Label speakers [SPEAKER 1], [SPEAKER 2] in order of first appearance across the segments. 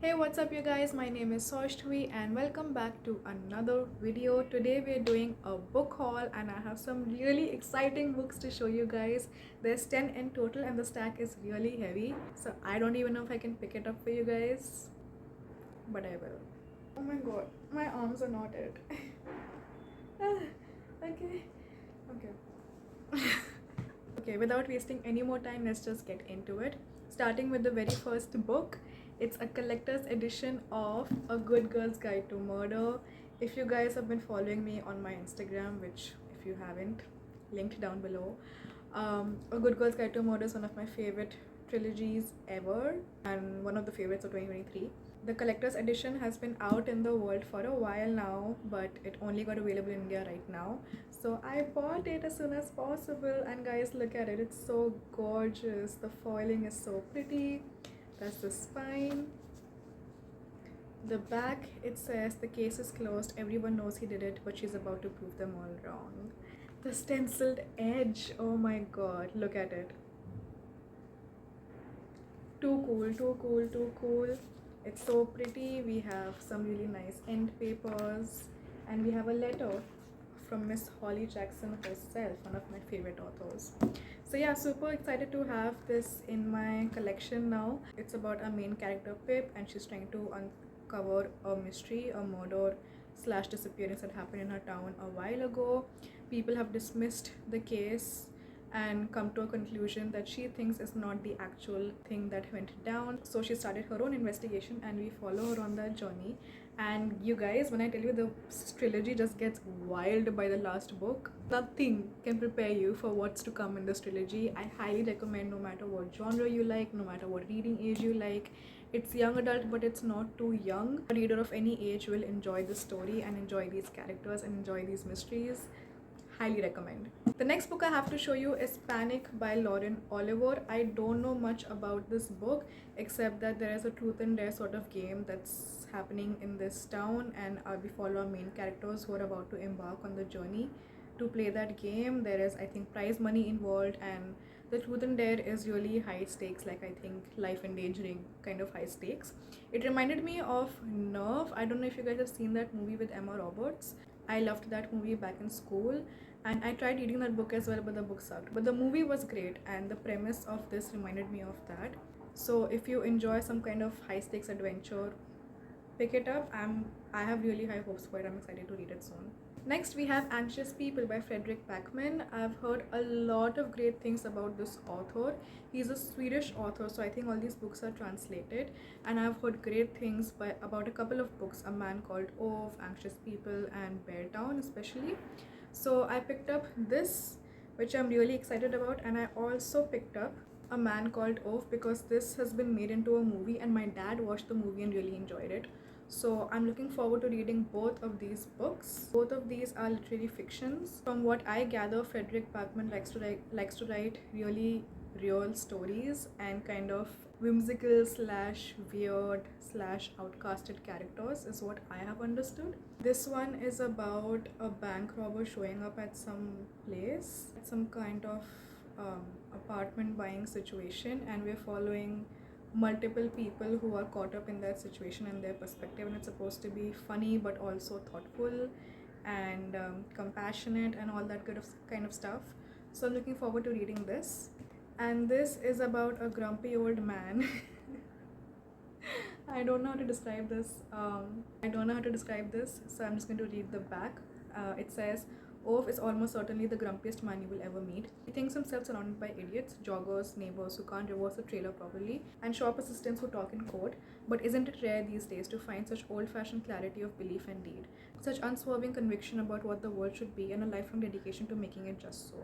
[SPEAKER 1] Hey, what's up you guys? My name is Soshtvi and welcome back to another video. Today we're doing a book haul and I have some really exciting books to show you guys. There's 10 in total and the stack is really heavy. So I don't even know if I can pick it up for you guys, but I will. Oh my god, my arms are not it. Okay. Okay, without wasting any more time, let's just get into it. Starting with the very first book. It's a collector's edition of A Good Girl's Guide to Murder. If you guys have been following me on my Instagram, which if you haven't, linked down below, A Good Girl's Guide to Murder is one of my favorite trilogies ever and one of the favorites of 2023. The collector's edition has been out in the world for a while now, but it only got available in India right now. So I bought it as soon as possible, and guys, look at it. It's so gorgeous. The foiling is so pretty. That's the spine. The back, it says the case is closed. Everyone knows he did it, but she's about to prove them all wrong. The stenciled edge. Oh my god, look at it. Too cool, too cool, too cool. It's so pretty. We have some really nice end papers, and we have a letter from Miss Holly Jackson herself, one of my favorite authors. So yeah, super excited to have this in my collection now. It's about a main character, Pip, and she's trying to uncover a mystery, a murder slash disappearance that happened in her town a while ago. People have dismissed the case and come to a conclusion that she thinks is not the actual thing that went down. So she started her own investigation and we follow her on that journey. And you guys, when I tell you the trilogy just gets wild by the last book, nothing can prepare you for what's to come in this trilogy. I highly recommend, no matter what genre you like, no matter what reading age you like. It's young adult, but it's not too young. A reader of any age will enjoy this story and enjoy these characters and enjoy these mysteries. Highly recommend. The next book I have to show you is Panic by Lauren Oliver. I don't know much about this book except that there is a truth and dare sort of game that's happening in this town, and we follow our main characters who are about to embark on the journey to play that game. There is, I think, prize money involved, and the truth and dare is really high stakes, like I think life endangering kind of high stakes. It reminded me of Nerve. I don't know if you guys have seen that movie with Emma Roberts. I loved that movie back in school and I tried reading that book as well, but the book sucked. But the movie was great and the premise of this reminded me of that. So if you enjoy some kind of high stakes adventure, pick it up. I have really high hopes for it. I'm excited to read it soon. Next we have Anxious People by Fredrik Backman. I've heard a lot of great things about this author. He's a Swedish author, so I think all these books are translated, and I've heard great things about a couple of books, A Man Called Ove, Anxious People, and Bear Town especially. So I picked up this, which I'm really excited about, and I also picked up A Man Called Ove because this has been made into a movie and my dad watched the movie and really enjoyed it. So I'm looking forward to reading both of these books. Both of these are literary fictions. From what I gather, Fredrik Backman likes to write really real stories and kind of whimsical slash weird slash outcasted characters is what I have understood. This one is about a bank robber showing up at some place, some kind of apartment buying situation, and we're following multiple people who are caught up in that situation and their perspective, and it's supposed to be funny but also thoughtful and compassionate and all that kind of stuff. So I'm looking forward to reading this. And this is about a grumpy old man. I don't know how to describe this. So I'm just going to read the back. It says, Ove is almost certainly the grumpiest man you will ever meet. He thinks himself surrounded by idiots, joggers, neighbors who can't reverse a trailer properly, and shop assistants who talk in court. But isn't it rare these days to find such old-fashioned clarity of belief and deed, such unswerving conviction about what the world should be, and a lifelong dedication to making it just so?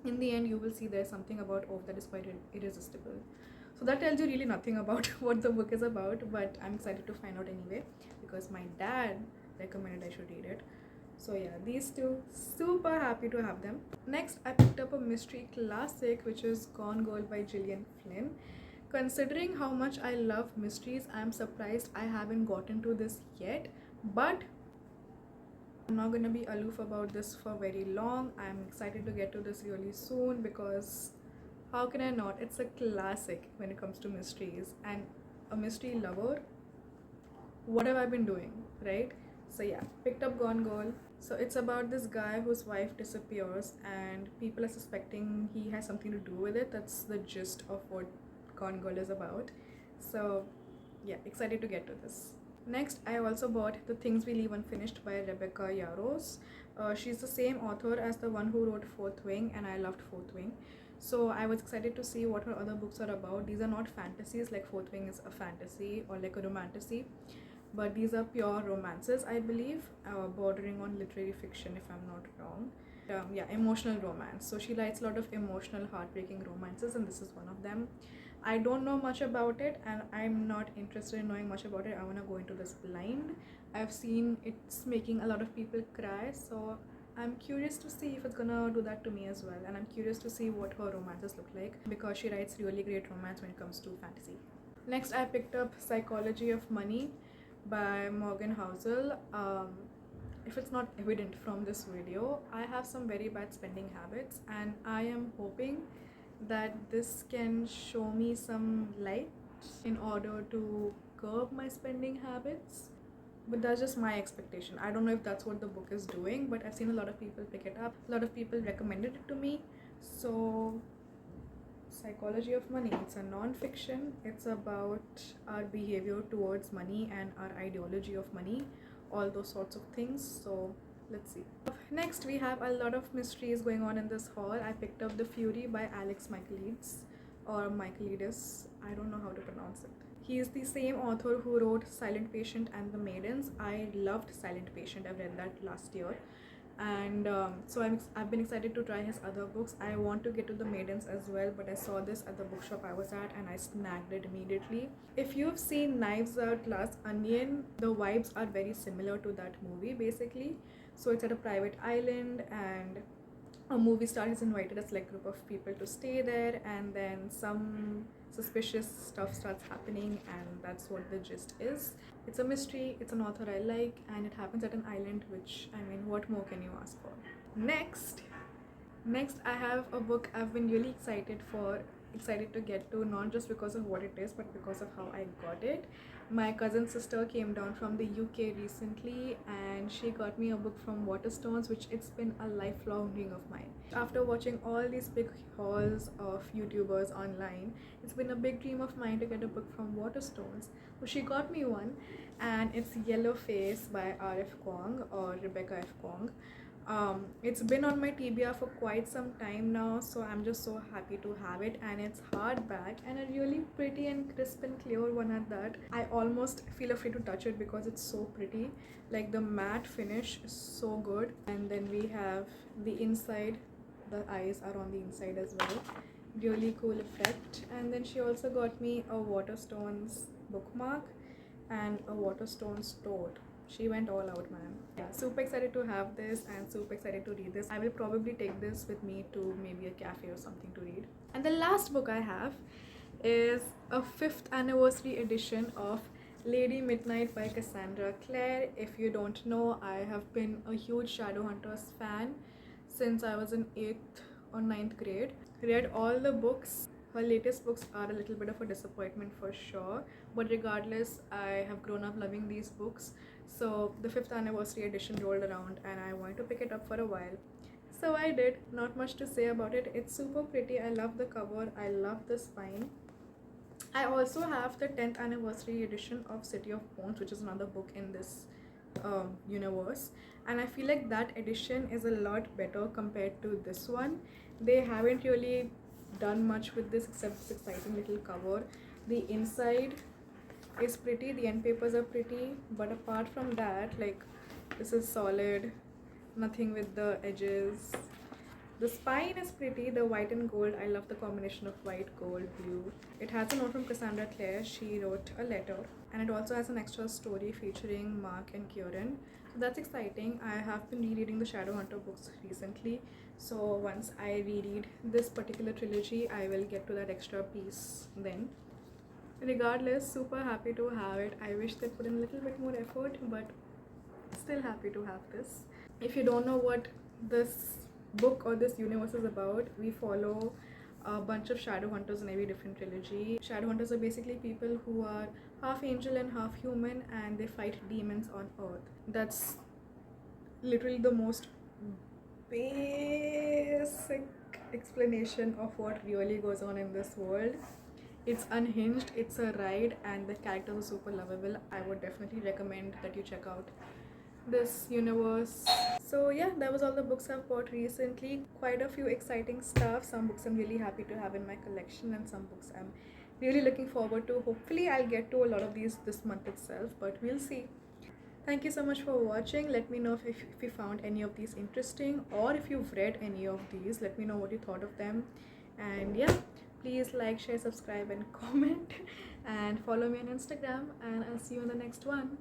[SPEAKER 1] In the end, you will see there's something about Ove that is quite irresistible. So that tells you really nothing about what the book is about, but I'm excited to find out anyway because my dad recommended I should read it. So yeah, these two, super happy to have them. Next, I picked up a mystery classic, which is Gone Girl by Gillian Flynn. Considering how much I love mysteries, I'm surprised I haven't gotten to this yet, but I'm not gonna be aloof about this for very long. I'm excited to get to this really soon because how can I not? It's a classic when it comes to mysteries, and a mystery lover what have I been doing, right? So yeah, picked up Gone Girl. So it's about this guy whose wife disappears and people are suspecting he has something to do with it. That's the gist of what Gone Girl is about. So yeah, excited to get to this. Next, I also bought The Things We Leave Unfinished by Rebecca Yarros. She's the same author as the one who wrote Fourth Wing, and I loved Fourth Wing. So I was excited to see what her other books are about. These are not fantasies, like Fourth Wing is a fantasy or like a romantasy, but these are pure romances, I believe, bordering on literary fiction if I'm not wrong. Yeah, emotional romance. So she writes a lot of emotional, heartbreaking romances, and this is one of them. I don't know much about it, and I'm not interested in knowing much about it. I want to go into this blind. I've seen it's making a lot of people cry, so I'm curious to see if it's gonna do that to me as well. And I'm curious to see what her romances look like, because she writes really great romance when it comes to fantasy. Next, I picked up Psychology of Money by Morgan Housel. If it's not evident from this video, I have some very bad spending habits, and I am hoping that this can show me some light in order to curb my spending habits. But that's just my expectation. I don't know if that's what the book is doing, but I've seen a lot of people pick it up. A lot of people recommended it to me. So Psychology of Money, it's a non-fiction. It's about our behavior towards money and our ideology of money, all those sorts of things. So let's see. Next, we have a lot of mysteries going on in this haul. I picked up The Fury by Alex Michaelides, or Michaelides, I don't know how to pronounce it. He is the same author who wrote Silent Patient and The Maidens. I loved Silent Patient. I've read that last year, and so I've been excited to try his other books. I want to get to The Maidens as well, but I saw this at the bookshop I was at and I snagged it immediately. If you've seen Knives Out, Glass Onion, the vibes are very similar to that movie basically. So it's at a private island, and a movie star has invited a select group of people to stay there, and then some suspicious stuff starts happening, and that's what the gist is. It's a mystery, it's an author I like, and it happens at an island, which, I mean, what more can you ask for? Next I have a book I've been really excited to get to, not just because of what it is, but because of how I got it. My cousin's sister came down from the UK recently, and she got me a book from Waterstones, which it's been a lifelong dream of mine. After watching all these big hauls of YouTubers online, it's been a big dream of mine to get a book from Waterstones. So she got me one, and it's Yellowface by R.F. Kuang, or Rebecca F. Kuang. It's been on my TBR for quite some time now, so I'm just so happy to have it, and it's hardback and a really pretty and crisp and clear one at that. I almost feel afraid to touch it because it's so pretty. Like, the matte finish is so good, and then we have the inside, the eyes are on the inside as well. Really cool effect. And then she also got me a Waterstones bookmark and a Waterstones tote. She went all out, man. Yeah, super excited to have this and super excited to read this. I will probably take this with me to maybe a cafe or something to read. And the last book I have is a 5th anniversary edition of Lady Midnight by Cassandra Clare. If you don't know, I have been a huge Shadowhunters fan since I was in 8th or 9th grade. Read all the books. Her latest books are a little bit of a disappointment for sure, but regardless, I have grown up loving these books. So the 5th anniversary edition rolled around and I wanted to pick it up for a while. So I did. Not much to say about it. It's super pretty. I love the cover. I love the spine. I also have the 10th anniversary edition of City of Bones, which is another book in this universe, and I feel like that edition is a lot better compared to this one. They haven't really done much with this except this exciting little cover. The inside is pretty, the end papers are pretty, but apart from that, like, this is solid, nothing with the edges. The spine is pretty, the white and gold. I love the combination of white, gold, blue. It has a note from Cassandra Clare. She wrote a letter, and it also has an extra story featuring Mark and Kieran. So that's exciting. I have been rereading the Shadowhunter books recently, so once I reread this particular trilogy, I will get to that extra piece then. Regardless, super happy to have it. I wish they put in a little bit more effort, but still happy to have this. If you don't know what this book or this universe is about, we follow a bunch of Shadowhunters in every different trilogy. Shadowhunters are basically people who are half angel and half human, and they fight demons on Earth. That's literally the most basic explanation of what really goes on in this world. It's unhinged, it's a ride, and the characters are super lovable. I would definitely recommend that you check out this universe. So yeah, that was all the books I've bought recently. Quite a few exciting stuff. Some books I'm really happy to have in my collection, and some books I'm really looking forward to. Hopefully I'll get to a lot of these this month itself, but we'll see. Thank you so much for watching. Let me know if you found any of these interesting, or if you've read any of these. Let me know what you thought of them. And yeah, please like, share, subscribe, and comment, and follow me on Instagram, and I'll see you in the next one.